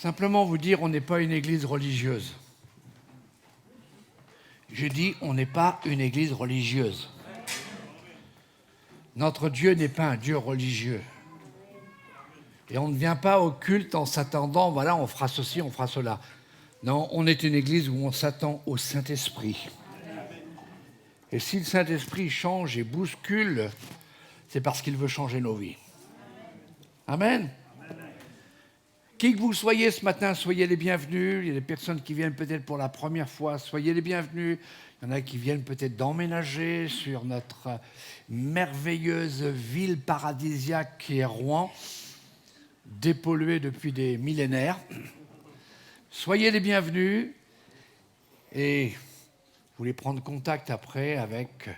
Simplement vous dire, on n'est pas une église religieuse. Je dis, on n'est pas une église religieuse. Notre Dieu n'est pas un Dieu religieux. Et on ne vient pas au culte en s'attendant, voilà, on fera ceci, on fera cela. Non, on est une église où on s'attend au Saint-Esprit. Et si le Saint-Esprit change et bouscule, c'est parce qu'il veut changer nos vies. Amen. Qui que vous soyez ce matin, soyez les bienvenus. Il y a des personnes qui viennent peut-être pour la première fois, soyez les bienvenus. Il y en a qui viennent peut-être d'emménager sur notre merveilleuse ville paradisiaque qui est Rouen, dépolluée depuis des millénaires. Soyez les bienvenus et vous voulez prendre contact après avec,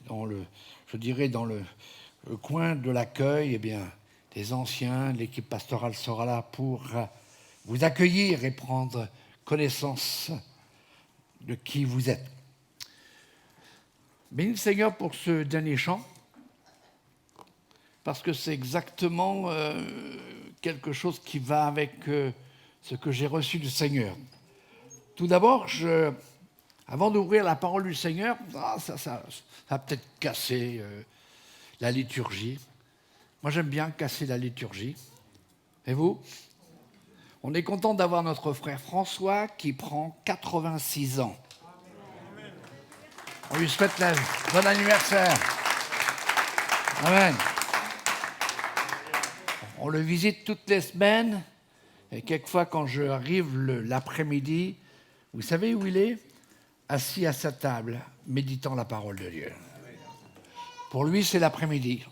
dans le coin de l'accueil, eh bien, des anciens, l'équipe pastorale sera là pour vous accueillir et prendre connaissance de qui vous êtes. Bénis le Seigneur pour ce dernier chant, parce que c'est exactement quelque chose qui va avec ce que j'ai reçu du Seigneur. Tout d'abord, avant d'ouvrir la parole du Seigneur, ça va peut-être casser la liturgie. Moi, j'aime bien casser la liturgie. Et vous? On est content d'avoir notre frère François qui prend 86 ans. On lui souhaite un bon anniversaire. Amen. On le visite toutes les semaines. Et quelquefois, quand j'arrive l'après-midi, vous savez où il est? Assis à sa table, méditant la parole de Dieu. Pour lui, c'est l'après-midi.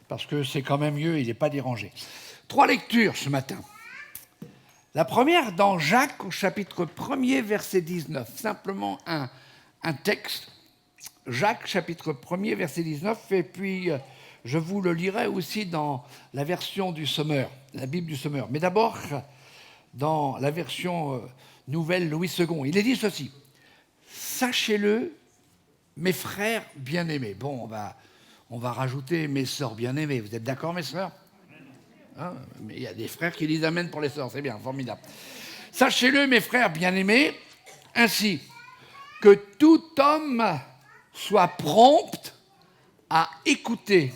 Parce que c'est quand même mieux, il n'est pas dérangé. 3 lectures ce matin. La première dans Jacques au chapitre 1er, verset 19. Simplement un texte. Jacques, chapitre 1er, verset 19. Et puis, je vous le lirai aussi dans la version du Sommeur, la Bible du Sommeur. Mais d'abord, dans la version nouvelle Louis II. Il est dit ceci. Sachez-le, mes frères bien-aimés. Bon, on va rajouter mes sœurs bien-aimées. Vous êtes d'accord, mes sœurs? Hein? Mais il y a des frères qui disent amen pour les sœurs. C'est bien, formidable. Sachez-le, mes frères bien-aimés, ainsi que tout homme soit prompt à écouter,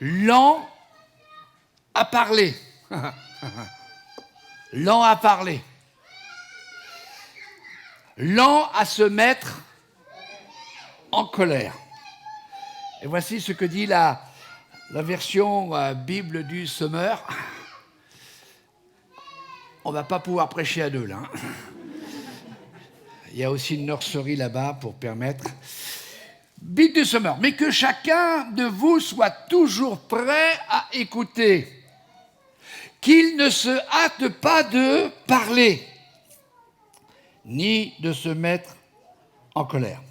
lent à parler. Lent à parler. Lent à se mettre en colère. Et voici ce que dit la version Bible du Sommeur. On ne va pas pouvoir prêcher à deux, là. Il y a aussi une nurserie là-bas pour permettre. Bible du Sommeur. Mais que chacun de vous soit toujours prêt à écouter. Qu'il ne se hâte pas de parler, ni de se mettre en colère.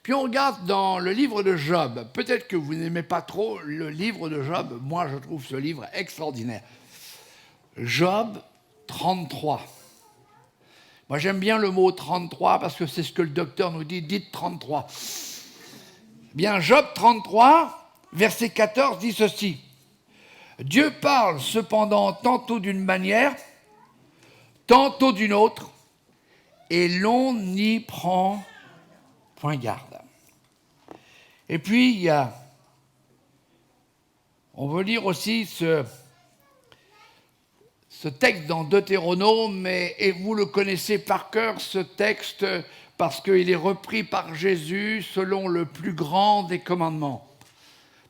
Puis on regarde dans le livre de Job. Peut-être que vous n'aimez pas trop le livre de Job. Moi, je trouve ce livre extraordinaire. Job 33. Moi, j'aime bien le mot 33 parce que c'est ce que le docteur nous dit. Dites 33. Bien, Job 33, verset 14, dit ceci. Dieu parle cependant tantôt d'une manière, tantôt d'une autre, et l'on n'y prend point garde. Et puis, on veut lire aussi ce texte dans Deutéronome, et vous le connaissez par cœur, ce texte, parce qu'il est repris par Jésus selon le plus grand des commandements.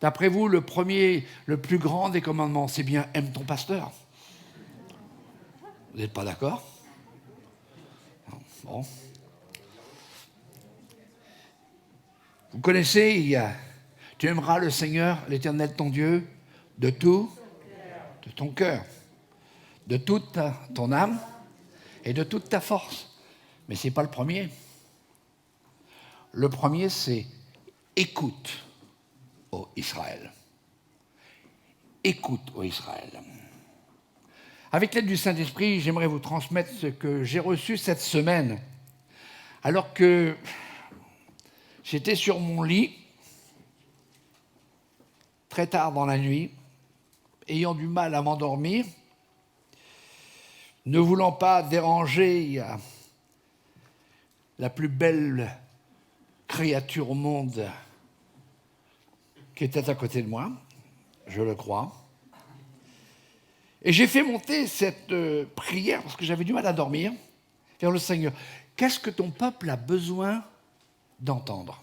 D'après vous, le plus grand des commandements, c'est bien « aime ton pasteur ». Vous n'êtes pas d'accord? Bon. Vous connaissez, tu aimeras le Seigneur, l'Éternel ton Dieu, de tout, de ton cœur, de toute ton âme et de toute ta force. Mais ce n'est pas le premier. Le premier, c'est écoute, ô Israël. Écoute, ô Israël. Avec l'aide du Saint-Esprit, j'aimerais vous transmettre ce que j'ai reçu cette semaine. Alors que j'étais sur mon lit, très tard dans la nuit, ayant du mal à m'endormir, ne voulant pas déranger la plus belle créature au monde qui était à côté de moi, je le crois. Et j'ai fait monter cette prière, parce que j'avais du mal à dormir, vers le Seigneur. Qu'est-ce que ton peuple a besoin d'entendre?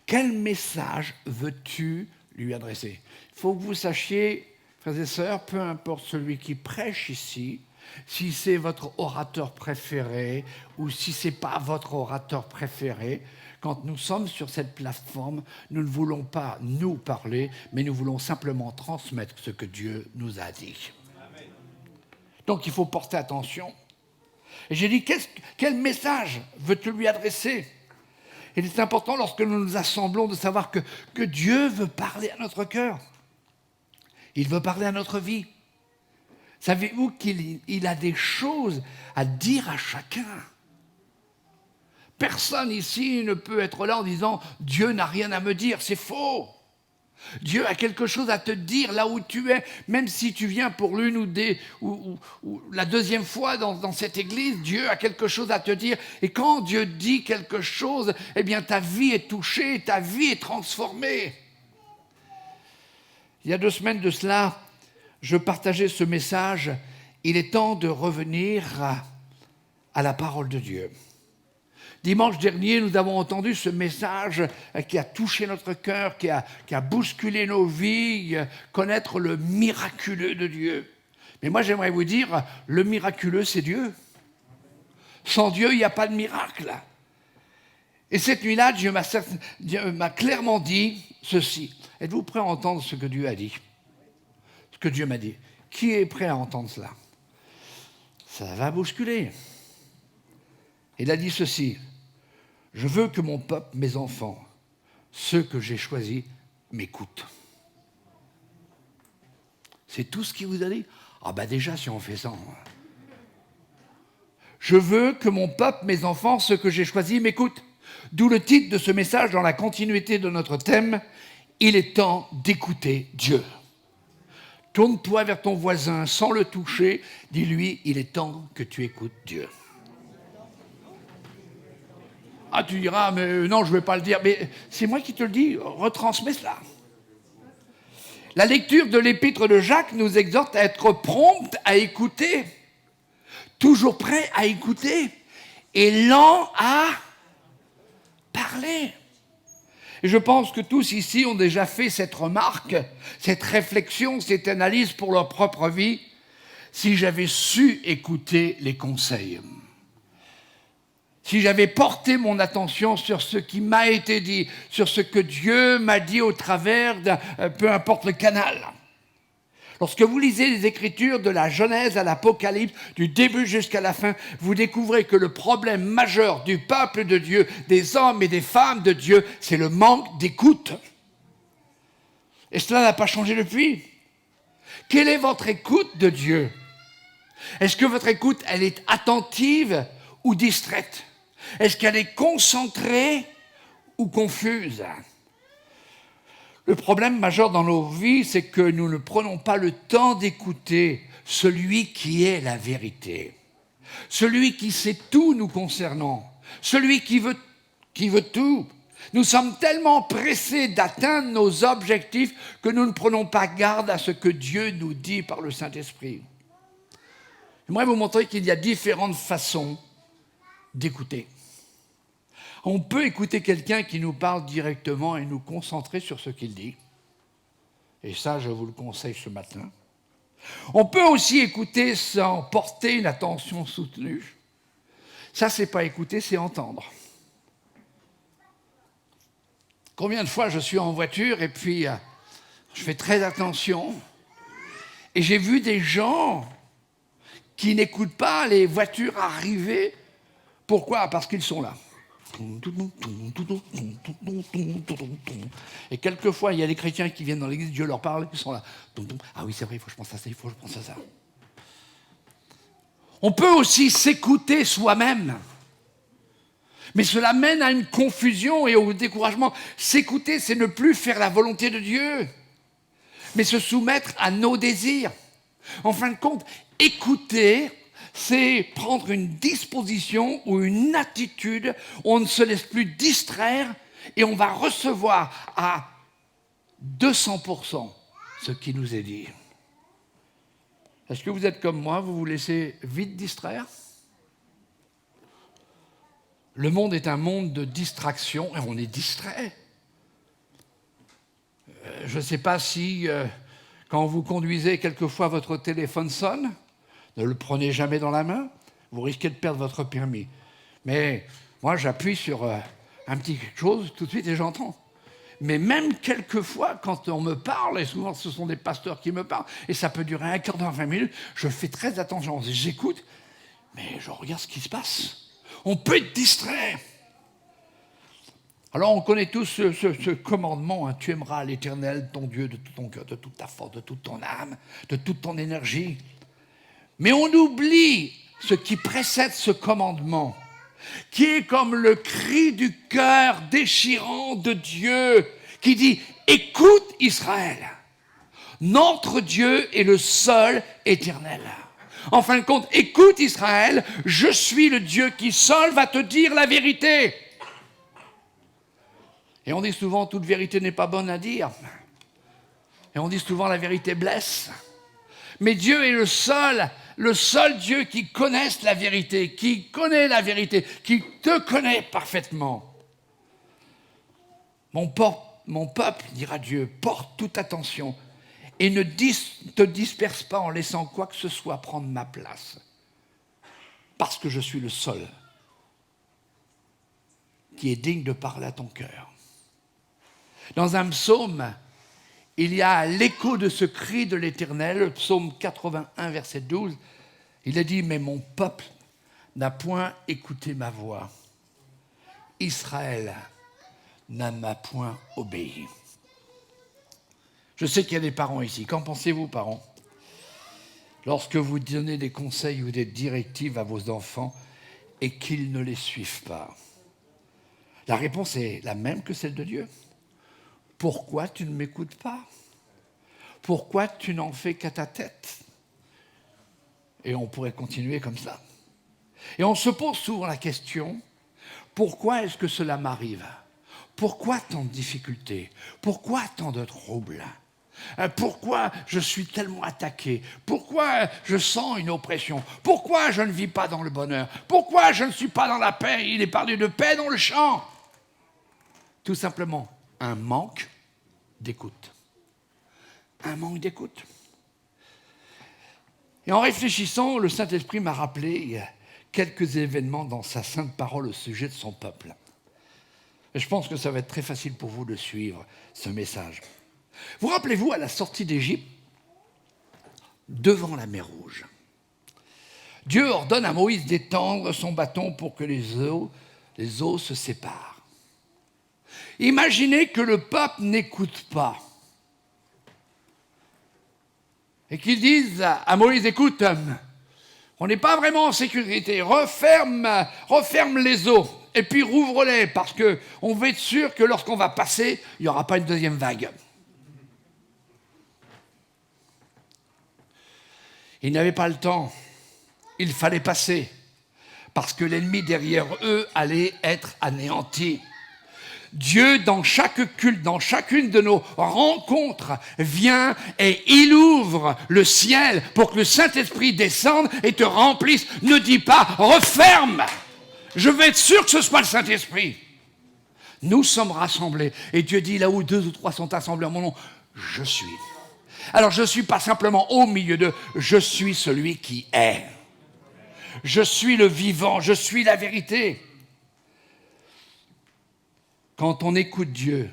Quel message veux-tu lui adresser? Il faut que vous sachiez, frères et sœurs, peu importe celui qui prêche ici, si c'est votre orateur préféré ou si ce n'est pas votre orateur préféré, quand nous sommes sur cette plateforme, nous ne voulons pas nous parler, mais nous voulons simplement transmettre ce que Dieu nous a dit. Amen. Donc il faut porter attention. Et j'ai dit, quel message veux-tu lui adresser? Il est important, lorsque nous nous assemblons, de savoir que Dieu veut parler à notre cœur. Il veut parler à notre vie. Savez-vous qu'il a des choses à dire à chacun? Personne ici ne peut être là en disant « Dieu n'a rien à me dire », c'est faux. Dieu a quelque chose à te dire là où tu es, même si tu viens pour l'une ou la deuxième fois dans cette église, Dieu a quelque chose à te dire. Et quand Dieu dit quelque chose, eh bien ta vie est touchée, ta vie est transformée. Il y a 2 semaines de cela, je partageais ce message. Il est temps de revenir à la parole de Dieu. Dimanche dernier, nous avons entendu ce message qui a touché notre cœur, qui a bousculé nos vies, connaître le miraculeux de Dieu. Mais moi, j'aimerais vous dire, le miraculeux, c'est Dieu. Sans Dieu, il n'y a pas de miracle. Et cette nuit-là, Dieu m'a clairement dit ceci. Êtes-vous prêts à entendre ce que Dieu a dit? Ce que Dieu m'a dit. Qui est prêt à entendre cela? Ça va bousculer. Il a dit ceci. Je veux que mon peuple, mes enfants, ceux que j'ai choisis, m'écoutent. C'est tout ce qu'il vous a dit? Ah ben déjà, si on fait ça... Je veux que mon peuple, mes enfants, ceux que j'ai choisis, m'écoutent. D'où le titre de ce message dans la continuité de notre thème, « Il est temps d'écouter Dieu ». Tourne-toi vers ton voisin sans le toucher, dis-lui, il est temps que tu écoutes Dieu. Ah, tu diras, mais non, je ne vais pas le dire. Mais c'est moi qui te le dis, retransmets cela. La lecture de l'épître de Jacques nous exhorte à être prompt à écouter, toujours prêt à écouter et lent à parler. Et je pense que tous ici ont déjà fait cette remarque, cette réflexion, cette analyse pour leur propre vie. Si j'avais su écouter les conseils, si j'avais porté mon attention sur ce qui m'a été dit, sur ce que Dieu m'a dit au travers peu importe le canal. Lorsque vous lisez les Écritures de la Genèse à l'Apocalypse, du début jusqu'à la fin, vous découvrez que le problème majeur du peuple de Dieu, des hommes et des femmes de Dieu, c'est le manque d'écoute. Et cela n'a pas changé depuis. Quelle est votre écoute de Dieu? Est-ce que votre écoute, elle est attentive ou distraite? Est-ce qu'elle est concentrée ou confuse? Le problème majeur dans nos vies, c'est que nous ne prenons pas le temps d'écouter celui qui est la vérité, celui qui sait tout nous concernant, celui qui veut tout. Nous sommes tellement pressés d'atteindre nos objectifs que nous ne prenons pas garde à ce que Dieu nous dit par le Saint-Esprit. J'aimerais vous montrer qu'il y a différentes façons d'écouter. On peut écouter quelqu'un qui nous parle directement et nous concentrer sur ce qu'il dit. Et ça, je vous le conseille ce matin. On peut aussi écouter sans porter une attention soutenue. Ça, c'est pas écouter, c'est entendre. Combien de fois je suis en voiture et puis je fais très attention et j'ai vu des gens qui n'écoutent pas les voitures arriver. Pourquoi? Parce qu'ils sont là. Et quelquefois, il y a des chrétiens qui viennent dans l'église, Dieu leur parle, ils sont là. Ah oui, c'est vrai, il faut que je pense à ça, il faut que je pense à ça. On peut aussi s'écouter soi-même. Mais cela mène à une confusion et au découragement. S'écouter, c'est ne plus faire la volonté de Dieu, mais se soumettre à nos désirs. En fin de compte, écouter, c'est prendre une disposition ou une attitude où on ne se laisse plus distraire et on va recevoir à 200% ce qui nous est dit. Est-ce que vous êtes comme moi, vous vous laissez vite distraire? Le monde est un monde de distraction et on est distrait. Je ne sais pas si, quand vous conduisez, quelquefois votre téléphone sonne, ne le prenez jamais dans la main, vous risquez de perdre votre permis. Mais moi, j'appuie sur un petit quelque chose tout de suite et j'entends. Mais même quelquefois, quand on me parle, et souvent ce sont des pasteurs qui me parlent, et ça peut durer un quart d'heure, 20 minutes, je fais très attention. J'écoute, mais je regarde ce qui se passe. On peut être distrait. Alors on connaît tous ce commandement, hein, tu aimeras l'Éternel, ton Dieu, de tout ton cœur, de toute ta force, de toute ton âme, de toute ton énergie. Mais on oublie ce qui précède ce commandement, qui est comme le cri du cœur déchirant de Dieu, qui dit « Écoute Israël, notre Dieu est le seul éternel. » En fin de compte, écoute Israël, je suis le Dieu qui seul va te dire la vérité. Et on dit souvent, toute vérité n'est pas bonne à dire. Et on dit souvent, la vérité blesse. Mais Dieu est le seul Dieu qui connaisse la vérité, qui connaît la vérité, qui te connaît parfaitement. Mon peuple, dira Dieu, porte toute attention et ne te disperse pas en laissant quoi que ce soit prendre ma place. Parce que je suis le seul qui est digne de parler à ton cœur. Dans un psaume, il y a l'écho de ce cri de l'Éternel, le psaume 81, verset 12. Il a dit « Mais mon peuple n'a point écouté ma voix. Israël n'a point obéi. » Je sais qu'il y a des parents ici. Qu'en pensez-vous, parents? Lorsque vous donnez des conseils ou des directives à vos enfants et qu'ils ne les suivent pas, la réponse est la même que celle de Dieu. Pourquoi tu ne m'écoutes pas? Pourquoi tu n'en fais qu'à ta tête? Et on pourrait continuer comme ça. Et on se pose souvent la question, pourquoi est-ce que cela m'arrive? Pourquoi tant de difficultés? Pourquoi tant de troubles? Pourquoi je suis tellement attaqué? Pourquoi je sens une oppression? Pourquoi je ne vis pas dans le bonheur? Pourquoi je ne suis pas dans la paix? Il est parlé de paix dans le champ. Tout simplement, un manque d'écoute. Un manque d'écoute. Et en réfléchissant, le Saint-Esprit m'a rappelé quelques événements dans sa sainte parole au sujet de son peuple. Et je pense que ça va être très facile pour vous de suivre ce message. Vous rappelez-vous, à la sortie d'Égypte, devant la mer Rouge, Dieu ordonne à Moïse d'étendre son bâton pour que les eaux se séparent. Imaginez que le peuple n'écoute pas. Et qu'ils disent à Moïse, écoute, on n'est pas vraiment en sécurité, referme les eaux et puis rouvre-les parce qu'on veut être sûr que lorsqu'on va passer, il n'y aura pas une deuxième vague. Ils n'avaient pas le temps, il fallait passer parce que l'ennemi derrière eux allait être anéanti. Dieu, dans chaque culte, dans chacune de nos rencontres, vient et il ouvre le ciel pour que le Saint-Esprit descende et te remplisse. Ne dis pas, referme. Je veux être sûr que ce soit le Saint-Esprit. Nous sommes rassemblés. Et Dieu dit, là où 2 ou 3 sont assemblés en mon nom, je suis. Alors je ne suis pas simplement au milieu d'eux, je suis celui qui est. Je suis le vivant, je suis la vérité. Quand on écoute Dieu,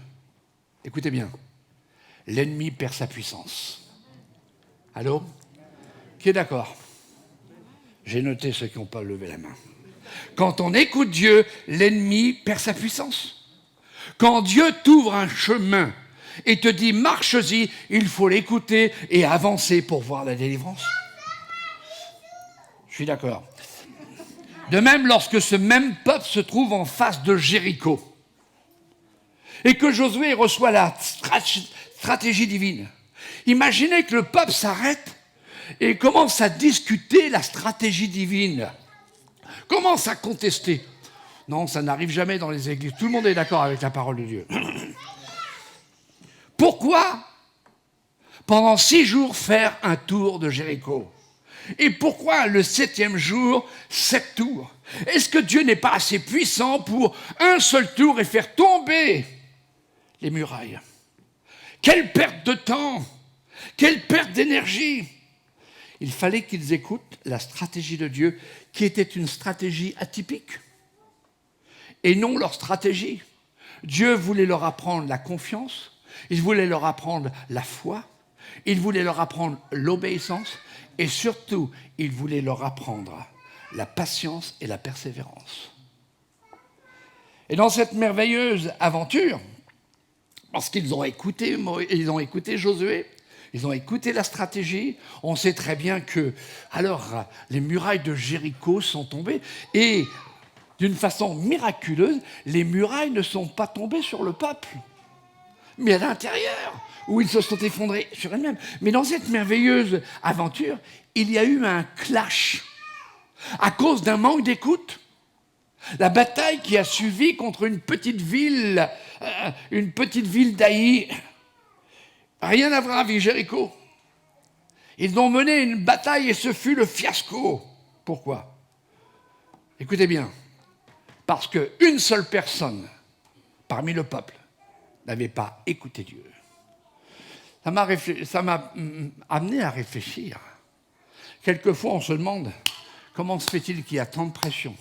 écoutez bien, l'ennemi perd sa puissance. Allô? Qui est d'accord? J'ai noté ceux qui n'ont pas levé la main. Quand on écoute Dieu, l'ennemi perd sa puissance. Quand Dieu t'ouvre un chemin et te dit marche-y, il faut l'écouter et avancer pour voir la délivrance. Je suis d'accord. De même, lorsque ce même peuple se trouve en face de Jéricho, et que Josué reçoit la stratégie divine. Imaginez que le peuple s'arrête et commence à discuter la stratégie divine. Commence à contester. Non, ça n'arrive jamais dans les églises. Tout le monde est d'accord avec la parole de Dieu. Pourquoi, pendant 6 jours, faire un tour de Jéricho? Et pourquoi le 7e jour, 7 tours? Est-ce que Dieu n'est pas assez puissant pour un seul tour et faire tomber les murailles? Quelle perte de temps! Quelle perte d'énergie! Il fallait qu'ils écoutent la stratégie de Dieu, qui était une stratégie atypique, et non leur stratégie. Dieu voulait leur apprendre la confiance, il voulait leur apprendre la foi, il voulait leur apprendre l'obéissance, et surtout, il voulait leur apprendre la patience et la persévérance. Et dans cette merveilleuse aventure, parce qu'ils ont écouté Josué, ils ont écouté la stratégie, on sait très bien que, alors, les murailles de Jéricho sont tombées, et d'une façon miraculeuse, les murailles ne sont pas tombées sur le peuple, mais à l'intérieur, où ils se sont effondrés sur elles-mêmes. Mais dans cette merveilleuse aventure, il y a eu un clash à cause d'un manque d'écoute. La bataille qui a suivi contre une petite ville d'Aï, rien à voir avec Jéricho. Ils ont mené une bataille et ce fut le fiasco. Pourquoi? Écoutez bien, parce qu'une seule personne parmi le peuple n'avait pas écouté Dieu. Ça m'a amené à réfléchir. Quelquefois, on se demande comment se fait-il qu'il y a tant de pression.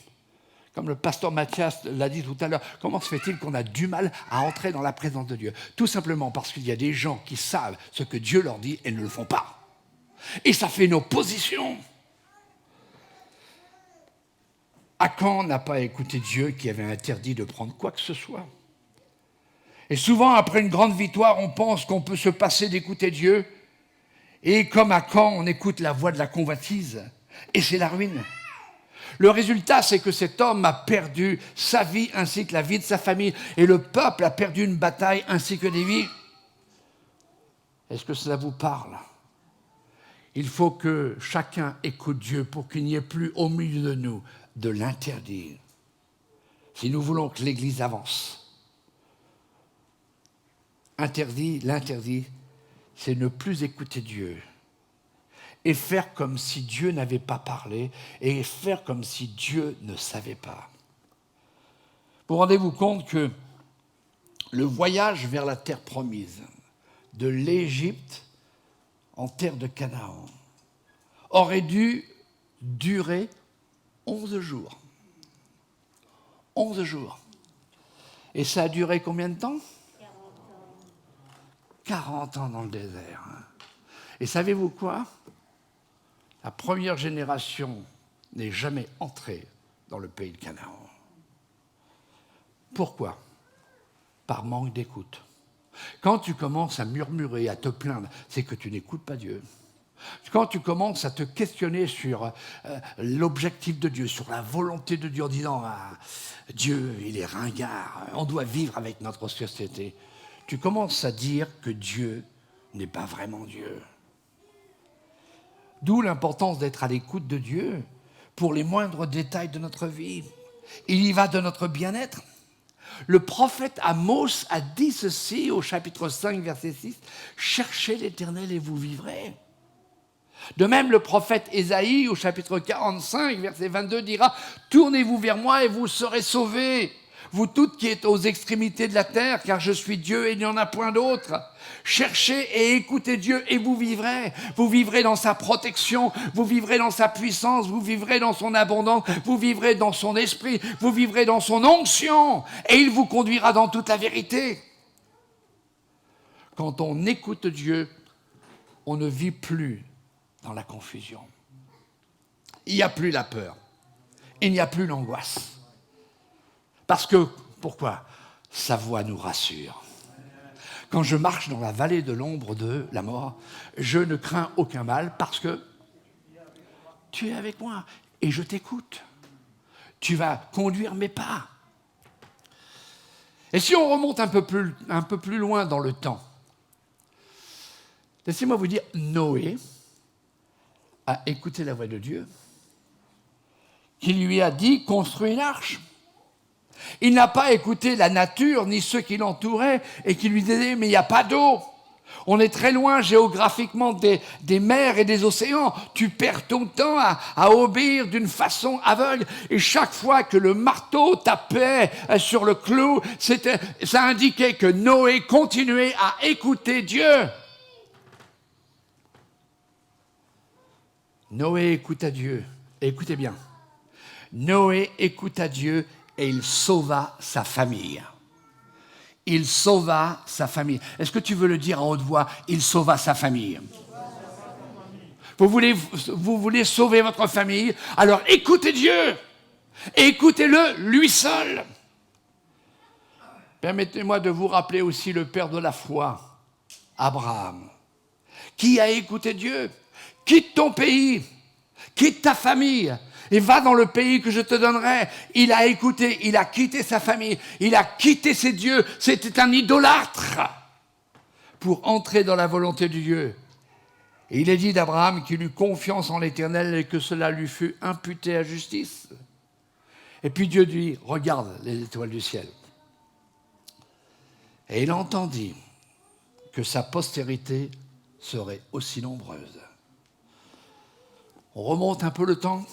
Comme le pasteur Mathias l'a dit tout à l'heure, comment se fait-il qu'on a du mal à entrer dans la présence de Dieu? Tout simplement parce qu'il y a des gens qui savent ce que Dieu leur dit et ne le font pas. Et ça fait une opposition. Akan n'a pas écouté Dieu qui avait interdit de prendre quoi que ce soit. Et souvent, après une grande victoire, on pense qu'on peut se passer d'écouter Dieu. Et comme Akan, on écoute la voix de la convoitise. Et c'est la ruine. Le résultat, c'est que cet homme a perdu sa vie ainsi que la vie de sa famille. Et le peuple a perdu une bataille ainsi que des vies. Est-ce que cela vous parle? Il faut que chacun écoute Dieu pour qu'il n'y ait plus au milieu de nous de l'interdit. Si nous voulons que l'Église avance. L'interdit, c'est ne plus écouter Dieu et faire comme si Dieu n'avait pas parlé et faire comme si Dieu ne savait pas. Vous rendez-vous compte que le voyage vers la terre promise, de l'Égypte en terre de Canaan, aurait dû durer 11 jours. 11 jours. Et ça a duré combien de temps? 40 ans dans le désert. Et savez-vous quoi? La première génération n'est jamais entrée dans le pays de Canaan. Pourquoi? Par manque d'écoute. Quand tu commences à murmurer, à te plaindre, c'est que tu n'écoutes pas Dieu. Quand tu commences à te questionner sur l'objectif de Dieu, sur la volonté de Dieu, en disant Dieu, il est ringard, on doit vivre avec notre société, tu commences à dire que Dieu n'est pas vraiment Dieu. D'où l'importance d'être à l'écoute de Dieu pour les moindres détails de notre vie. Il y va de notre bien-être. Le prophète Amos a dit ceci au chapitre 5, verset 6, « Cherchez l'Éternel et vous vivrez ». De même, le prophète Ésaïe, au chapitre 45, verset 22, dira « Tournez-vous vers moi et vous serez sauvés, vous toutes qui êtes aux extrémités de la terre, car je suis Dieu et il n'y en a point d'autre. Cherchez et écoutez Dieu et vous vivrez. Vous vivrez dans sa protection, vous vivrez dans sa puissance, vous vivrez dans son abondance, vous vivrez dans son esprit, vous vivrez dans son onction et il vous conduira dans toute la vérité. » Quand on écoute Dieu, on ne vit plus dans la confusion. Il n'y a plus la peur. Il n'y a plus l'angoisse. Parce que, pourquoi? Sa voix nous rassure. Quand je marche dans la vallée de l'ombre de la mort, je ne crains aucun mal parce que tu es avec moi et je t'écoute. Tu vas conduire mes pas. Et si on remonte un peu plus loin dans le temps, laissez-moi vous dire, Noé a écouté la voix de Dieu, qui lui a dit « construis une arche ». Il n'a pas écouté la nature, ni ceux qui l'entouraient, et qui lui disaient « mais il n'y a pas d'eau ». On est très loin géographiquement des mers et des océans. Tu perds ton temps à obéir d'une façon aveugle. Et chaque fois que le marteau tapait sur le clou, ça indiquait que Noé continuait à écouter Dieu. Noé écouta Dieu. Écoutez bien. Noé écouta Dieu et il sauva sa famille. Il sauva sa famille. Est-ce que tu veux le dire à haute voix? Il sauva sa famille. Vous voulez sauver votre famille? Alors écoutez Dieu. Écoutez-le, lui seul. Permettez-moi de vous rappeler aussi le père de la foi, Abraham, qui a écouté Dieu. Quitte ton pays, quitte ta famille, et va dans le pays que je te donnerai. Il a écouté, il a quitté sa famille, il a quitté ses dieux. C'était un idolâtre pour entrer dans la volonté de Dieu. Et il est dit d'Abraham qu'il eut confiance en l'Éternel et que cela lui fut imputé à justice. Et puis Dieu dit, regarde les étoiles du ciel. Et il entendit que sa postérité serait aussi nombreuse. On remonte un peu le temps.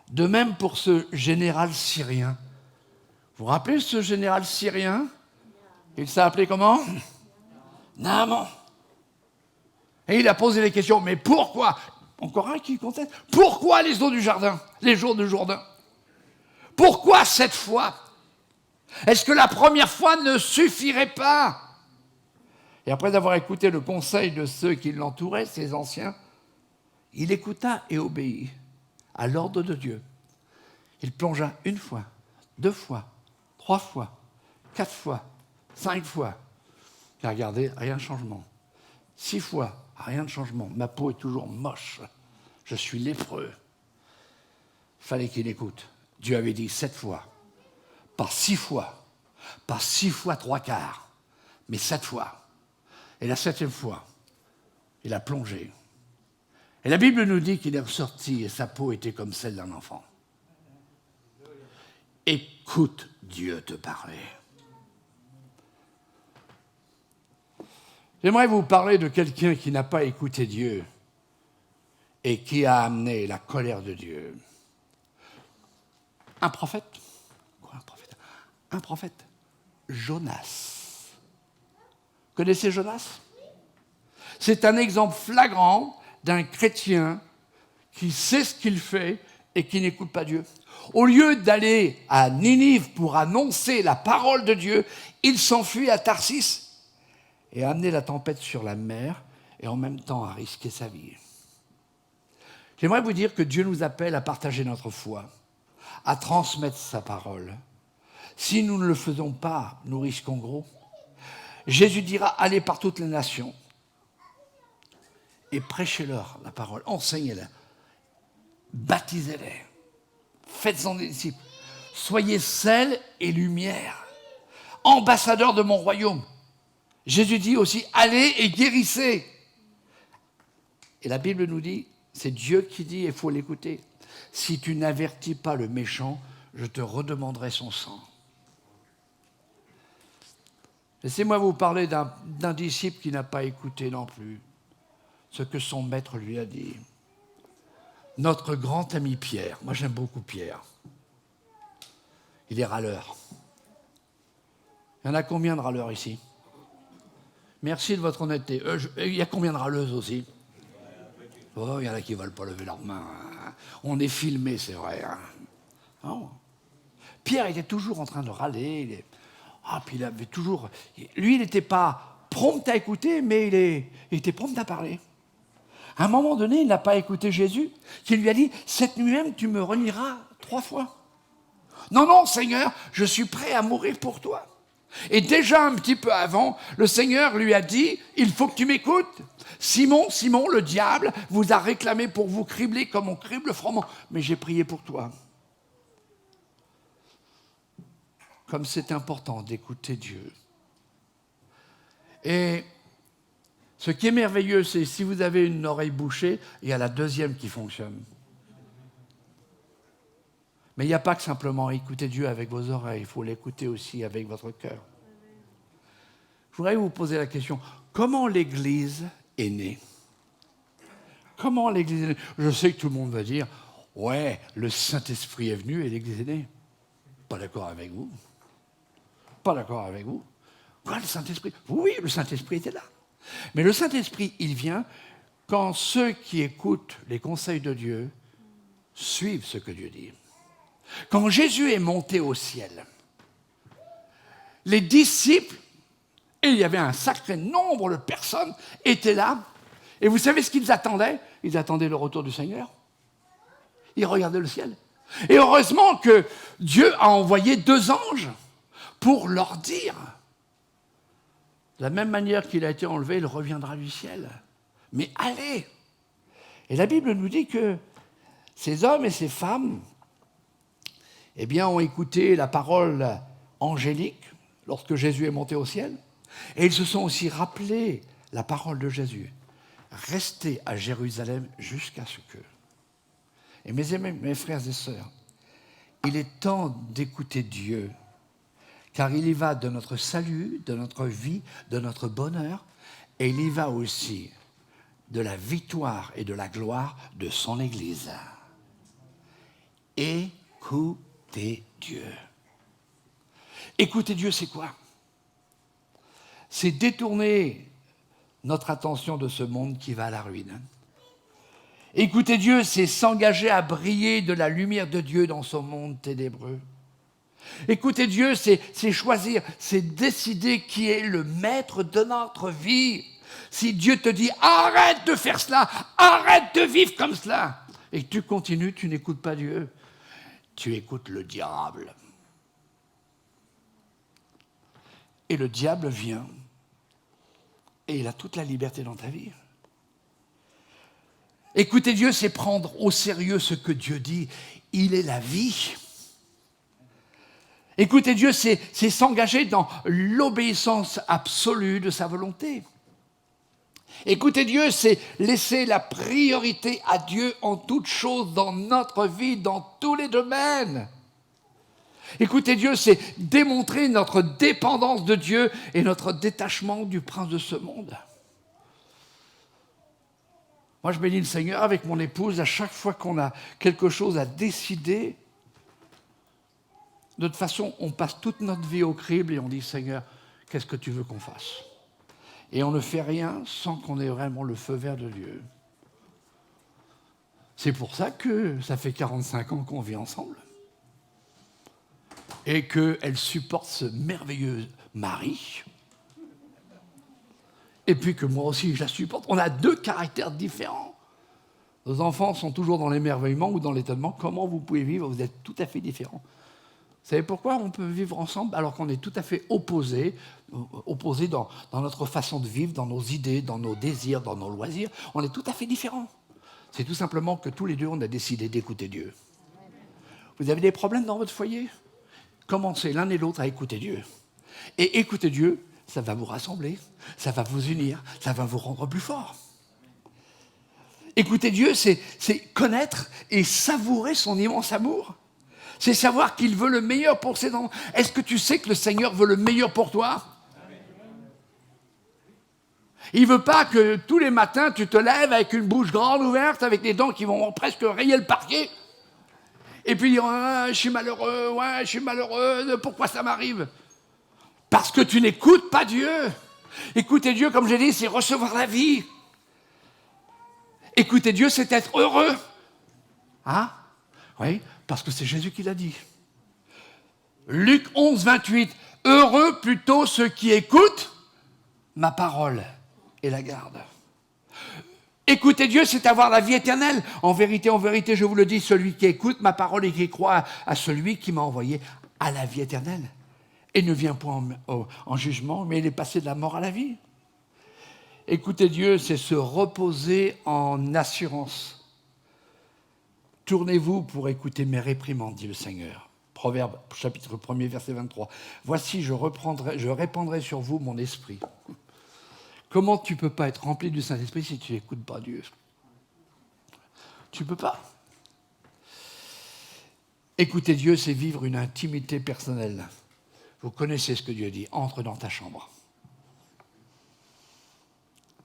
De même pour ce général syrien. Vous vous rappelez ce général syrien? Il s'appelait comment? Naaman. Et il a posé les questions, mais pourquoi? Encore un qui conteste. Pourquoi les eaux du jardin? Les jours du Jourdain? Pourquoi cette fois? Est-ce que la première fois ne suffirait pas? Et après avoir écouté le conseil de ceux qui l'entouraient, ses anciens, il écouta et obéit à l'ordre de Dieu. Il plongea 1 fois, 2 fois, 3 fois, 4 fois, 5 fois. Et regardez, rien de changement. 6 fois, rien de changement. Ma peau est toujours moche. Je suis lépreux. Il fallait qu'il écoute. Dieu avait dit 7 fois. Pas 6 fois. Pas 6 fois 3/4. Mais 7 fois. Et la 7e fois, il a plongé. Et la Bible nous dit qu'il est ressorti et sa peau était comme celle d'un enfant. Écoute Dieu te parler. J'aimerais vous parler de quelqu'un qui n'a pas écouté Dieu et qui a amené la colère de Dieu. Un prophète. Quoi, un prophète? Un prophète. Jonas. Connaissez Jonas? C'est un exemple flagrant d'un chrétien qui sait ce qu'il fait et qui n'écoute pas Dieu. Au lieu d'aller à Ninive pour annoncer la parole de Dieu, il s'enfuit à Tarsis et a amené la tempête sur la mer et en même temps a risqué sa vie. J'aimerais vous dire que Dieu nous appelle à partager notre foi, à transmettre sa parole. Si nous ne le faisons pas, nous risquons gros. Jésus dira, allez par toutes les nations et prêchez-leur la parole, enseignez-la, baptisez-les, faites-en des disciples, soyez sel et lumière, ambassadeurs de mon royaume. Jésus dit aussi, allez et guérissez. Et la Bible nous dit, c'est Dieu qui dit, il faut l'écouter. Si tu n'avertis pas le méchant, je te redemanderai son sang. Laissez-moi vous parler d'un disciple qui n'a pas écouté non plus ce que son maître lui a dit. Notre grand ami Pierre, moi j'aime beaucoup Pierre, il est râleur. Il y en a combien de râleurs ici? Merci de votre honnêteté. Il y a combien de râleuses aussi? Oh, il y en a qui ne veulent pas lever leurs mains. On est filmé, c'est vrai. Oh. Pierre était toujours en train de râler. Puis il avait toujours... Lui, il n'était pas prompt à écouter, mais il était prompt à parler. À un moment donné, il n'a pas écouté Jésus, qui lui a dit, cette nuit même, tu me renieras 3 fois. Non, non, Seigneur, je suis prêt à mourir pour toi. Et déjà un petit peu avant, le Seigneur lui a dit, il faut que tu m'écoutes. Simon, Simon, le diable vous a réclamé pour vous cribler comme on crible le froment, mais j'ai prié pour toi. Comme c'est important d'écouter Dieu. Et Ce qui est merveilleux, c'est si vous avez une oreille bouchée, il y a la deuxième qui fonctionne. Mais il n'y a pas que simplement écouter Dieu avec vos oreilles, il faut l'écouter aussi avec votre cœur. Je voudrais vous poser la question, comment l'Église est née? Comment l'Église est née? Je sais que tout le monde va dire, ouais, le Saint-Esprit est venu et l'Église est née. Pas d'accord avec vous. Pas d'accord avec vous. Quoi, le Saint-Esprit? Oui, le Saint-Esprit était là. Mais le Saint-Esprit, il vient quand ceux qui écoutent les conseils de Dieu suivent ce que Dieu dit. Quand Jésus est monté au ciel, les disciples, et il y avait un sacré nombre de personnes, étaient là. Et vous savez ce qu'ils attendaient? Ils attendaient le retour du Seigneur. Ils regardaient le ciel. Et heureusement que Dieu a envoyé 2 anges pour leur dire, de la même manière qu'il a été enlevé, il reviendra du ciel. Mais allez! Et la Bible nous dit que ces hommes et ces femmes, eh bien, ont écouté la parole angélique lorsque Jésus est monté au ciel. Et ils se sont aussi rappelés la parole de Jésus. Restez à Jérusalem jusqu'à ce que... Et mes amis, mes frères et sœurs, il est temps d'écouter Dieu, car il y va de notre salut, de notre vie, de notre bonheur, et il y va aussi de la victoire et de la gloire de son Église. Écoutez Dieu. Écouter Dieu, c'est quoi? C'est détourner notre attention de ce monde qui va à la ruine. Écouter Dieu, c'est s'engager à briller de la lumière de Dieu dans ce monde ténébreux. Écouter Dieu, c'est choisir, c'est décider qui est le maître de notre vie. Si Dieu te dit « arrête de faire cela, arrête de vivre comme cela », et que tu continues, tu n'écoutes pas Dieu, tu écoutes le diable. Et le diable vient, et il a toute la liberté dans ta vie. Écouter Dieu, c'est prendre au sérieux ce que Dieu dit. Il est la vie. Écouter Dieu, c'est s'engager dans l'obéissance absolue de sa volonté. Écouter Dieu, c'est laisser la priorité à Dieu en toutes choses dans notre vie, dans tous les domaines. Écouter Dieu, c'est démontrer notre dépendance de Dieu et notre détachement du prince de ce monde. Moi, je bénis le Seigneur avec mon épouse à chaque fois qu'on a quelque chose à décider. De toute façon, on passe toute notre vie au crible et on dit, Seigneur, qu'est-ce que tu veux qu'on fasse? Et on ne fait rien sans qu'on ait vraiment le feu vert de Dieu. C'est pour ça que ça fait 45 ans qu'on vit ensemble. Et qu'elle supporte ce merveilleux mari. Et puis que moi aussi, je la supporte. On a 2 caractères différents. Nos enfants sont toujours dans l'émerveillement ou dans l'étonnement. Comment vous pouvez vivre? Vous êtes tout à fait différents. Vous savez pourquoi on peut vivre ensemble alors qu'on est tout à fait opposés dans notre façon de vivre, dans nos idées, dans nos désirs, dans nos loisirs. On est tout à fait différents. C'est tout simplement que tous les 2, on a décidé d'écouter Dieu. Vous avez des problèmes dans votre foyer? Commencez l'un et l'autre à écouter Dieu. Et écouter Dieu, ça va vous rassembler, ça va vous unir, ça va vous rendre plus fort. Écouter Dieu, c'est connaître et savourer son immense amour. C'est savoir qu'il veut le meilleur pour ses enfants. Est-ce que tu sais que le Seigneur veut le meilleur pour toi? Il ne veut pas que tous les matins, tu te lèves avec une bouche grande ouverte, avec des dents qui vont presque rayer le parquet, et puis dire ah, « je suis malheureux, ouais, je suis malheureuse, pourquoi ça m'arrive ?» Parce que tu n'écoutes pas Dieu. Écouter Dieu, comme j'ai dit, c'est recevoir la vie. Écouter Dieu, c'est être heureux. Hein? Oui, parce que c'est Jésus qui l'a dit. Luc 11, 28. Heureux plutôt ceux qui écoutent ma parole et la gardent. Écouter Dieu, c'est avoir la vie éternelle. En vérité, je vous le dis, celui qui écoute ma parole et qui croit à celui qui m'a envoyé a la vie éternelle. Et ne vient point en jugement, mais il est passé de la mort à la vie. Écouter Dieu, c'est se reposer en assurance. Tournez-vous pour écouter mes réprimandes, dit le Seigneur. Proverbe, chapitre 1er, verset 23. Voici, je répandrai sur vous mon esprit. Comment tu ne peux pas être rempli du Saint-Esprit si tu n'écoutes pas Dieu? Tu ne peux pas. Écouter Dieu, c'est vivre une intimité personnelle. Vous connaissez ce que Dieu dit. Entre dans ta chambre.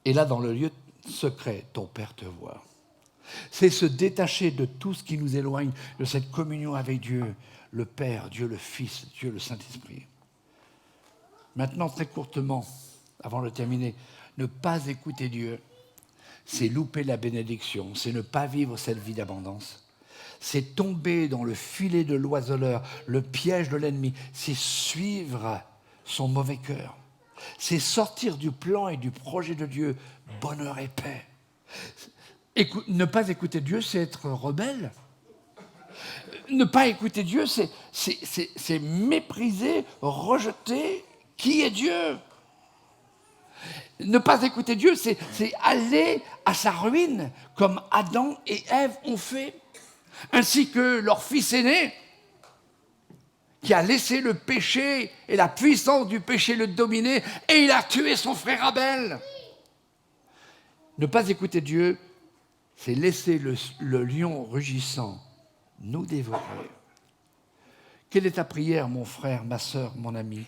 Et là, dans le lieu secret, ton Père te voit. C'est se détacher de tout ce qui nous éloigne de cette communion avec Dieu, le Père, Dieu le Fils, Dieu le Saint-Esprit. Maintenant, très courtement, avant de terminer, ne pas écouter Dieu, c'est louper la bénédiction, c'est ne pas vivre cette vie d'abondance. C'est tomber dans le filet de l'oiseleur, le piège de l'ennemi, c'est suivre son mauvais cœur. C'est sortir du plan et du projet de Dieu, bonheur et paix. Ne pas écouter Dieu, c'est être rebelle. Ne pas écouter Dieu, c'est mépriser, rejeter qui est Dieu. Ne pas écouter Dieu, c'est aller à sa ruine, comme Adam et Ève ont fait, ainsi que leur fils aîné, qui a laissé le péché et la puissance du péché le dominer, et il a tué son frère Abel. Ne pas écouter Dieu, c'est laisser le lion rugissant nous dévorer. Quelle est ta prière, mon frère, ma sœur, mon ami?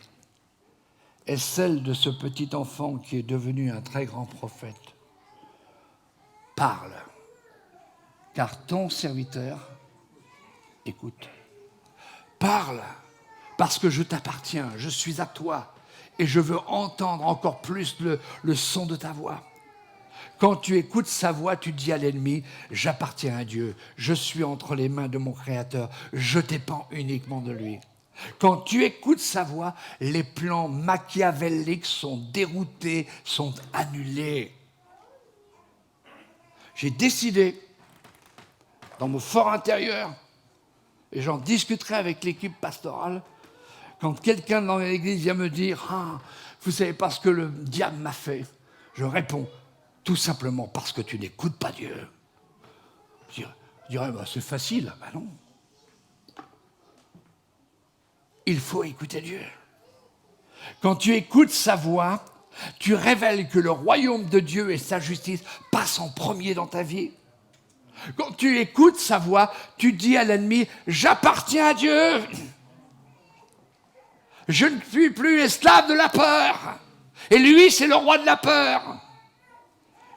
Est celle de ce petit enfant qui est devenu un très grand prophète? Parle, car ton serviteur écoute. Parle, parce que je t'appartiens, je suis à toi, et je veux entendre encore plus le son de ta voix. Quand tu écoutes sa voix, tu dis à l'ennemi, j'appartiens à Dieu, je suis entre les mains de mon Créateur, je dépends uniquement de lui. Quand tu écoutes sa voix, les plans machiavéliques sont déroutés, sont annulés. J'ai décidé, dans mon fort intérieur, et j'en discuterai avec l'équipe pastorale, quand quelqu'un dans l'église vient me dire « Ah, vous savez pas ce que le diable m'a fait ?» Je réponds « Tout simplement parce que tu n'écoutes pas Dieu. » Je dirais bah, « C'est facile. » Ben non. Il faut écouter Dieu. Quand tu écoutes sa voix, tu révèles que le royaume de Dieu et sa justice passent en premier dans ta vie. Quand tu écoutes sa voix, tu dis à l'ennemi, j'appartiens à Dieu. Je ne suis plus esclave de la peur. Et lui, c'est le roi de la peur.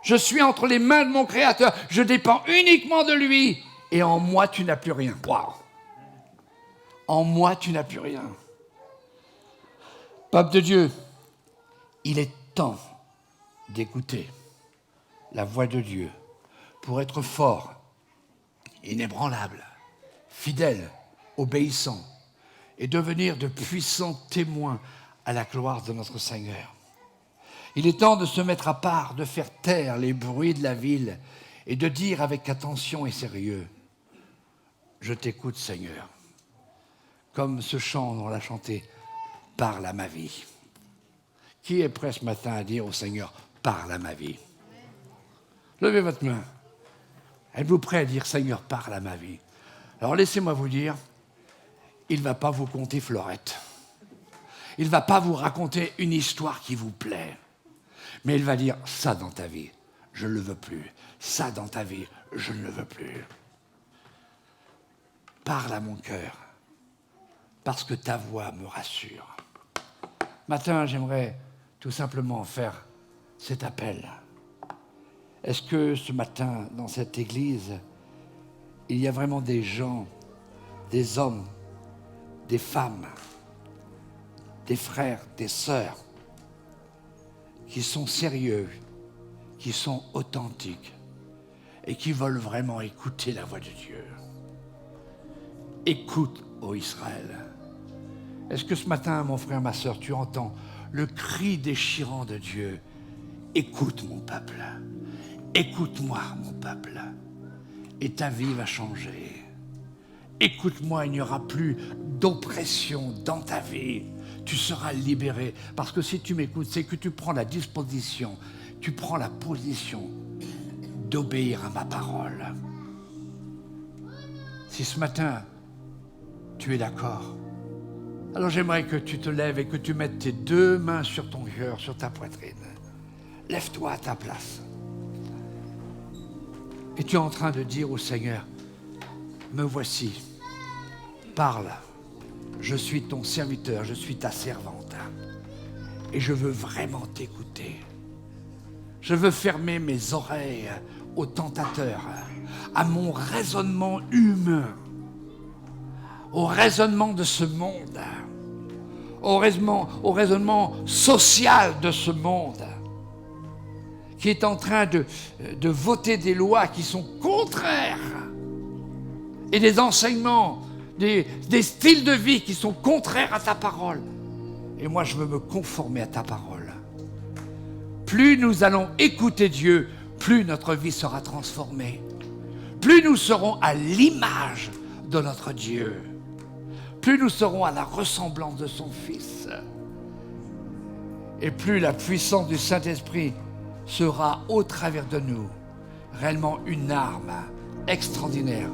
Je suis entre les mains de mon Créateur. Je dépends uniquement de lui. Et en moi, tu n'as plus rien. Waouh! En moi, tu n'as plus rien. Peuple de Dieu, il est temps d'écouter la voix de Dieu pour être fort, inébranlable, fidèle, obéissant et devenir de puissants témoins à la gloire de notre Seigneur. Il est temps de se mettre à part, de faire taire les bruits de la ville et de dire avec attention et sérieux, je t'écoute Seigneur. Comme ce chant, on l'a chanté, parle à ma vie. Qui est prêt ce matin à dire au Seigneur, parle à ma vie? Levez votre main. Êtes-vous prêt à dire, Seigneur, parle à ma vie? Alors laissez-moi vous dire, il ne va pas vous conter Fleurette. Il ne va pas vous raconter une histoire qui vous plaît. Mais il va dire, ça dans ta vie, je ne le veux plus. Ça dans ta vie, je ne le veux plus. Parle à mon cœur, parce que ta voix me rassure. Matin, j'aimerais tout simplement faire cet appel. Est-ce que ce matin, dans cette église, il y a vraiment des gens, des hommes, des femmes, des frères, des sœurs, qui sont sérieux, qui sont authentiques et qui veulent vraiment écouter la voix de Dieu? Écoute, ô Israël. Est-ce que ce matin, mon frère, ma sœur, tu entends le cri déchirant de Dieu? Écoute, mon peuple. Écoute-moi, mon peuple. Et ta vie va changer. Écoute-moi, il n'y aura plus d'oppression dans ta vie. Tu seras libéré. Parce que si tu m'écoutes, c'est que tu prends la disposition, tu prends la position d'obéir à ma parole. Si ce matin, tu es d'accord, alors j'aimerais que tu te lèves et que tu mettes tes deux mains sur ton cœur, sur ta poitrine. Lève-toi à ta place. Et tu es en train de dire au Seigneur, me voici, parle, je suis ton serviteur, je suis ta servante. Et je veux vraiment t'écouter. Je veux fermer mes oreilles aux tentateurs, à mon raisonnement humain, au raisonnement de ce monde, au raisonnement social de ce monde, qui est en train de voter des lois qui sont contraires, et des enseignements, des styles de vie qui sont contraires à ta parole. Et moi, je veux me conformer à ta parole. Plus nous allons écouter Dieu, plus notre vie sera transformée. Plus nous serons à l'image de notre Dieu. Plus nous serons à la ressemblance de son Fils. Et plus la puissance du Saint-Esprit sera au travers de nous, réellement une arme extraordinaire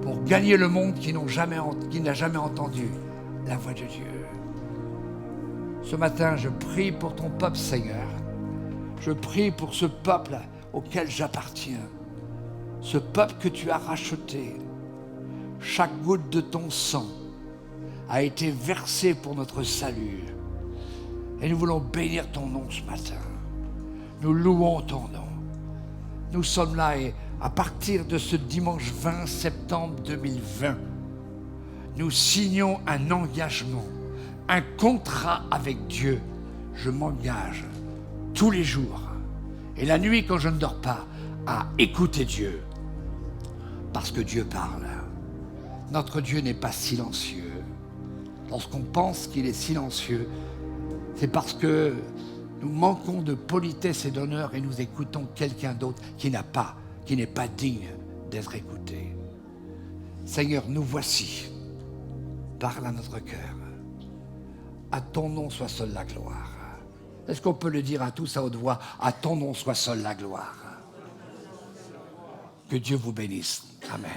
pour gagner le monde qui n'a jamais entendu la voix de Dieu. Ce matin, je prie pour ton peuple, Seigneur. Je prie pour ce peuple auquel j'appartiens. Ce peuple que tu as racheté. Chaque goutte de ton sang a été versée pour notre salut. Et nous voulons bénir ton nom ce matin. Nous louons ton nom. Nous sommes là et à partir de ce dimanche 20 septembre 2020, nous signons un engagement, un contrat avec Dieu. Je m'engage tous les jours et la nuit quand je ne dors pas à écouter Dieu parce que Dieu parle. Notre Dieu n'est pas silencieux. Lorsqu'on pense qu'il est silencieux, c'est parce que nous manquons de politesse et d'honneur et nous écoutons quelqu'un d'autre qui n'est pas digne d'être écouté. Seigneur, nous voici. Parle à notre cœur. À ton nom soit seule la gloire. Est-ce qu'on peut le dire à tous à haute voix? À ton nom soit seule la gloire. Que Dieu vous bénisse. Amen.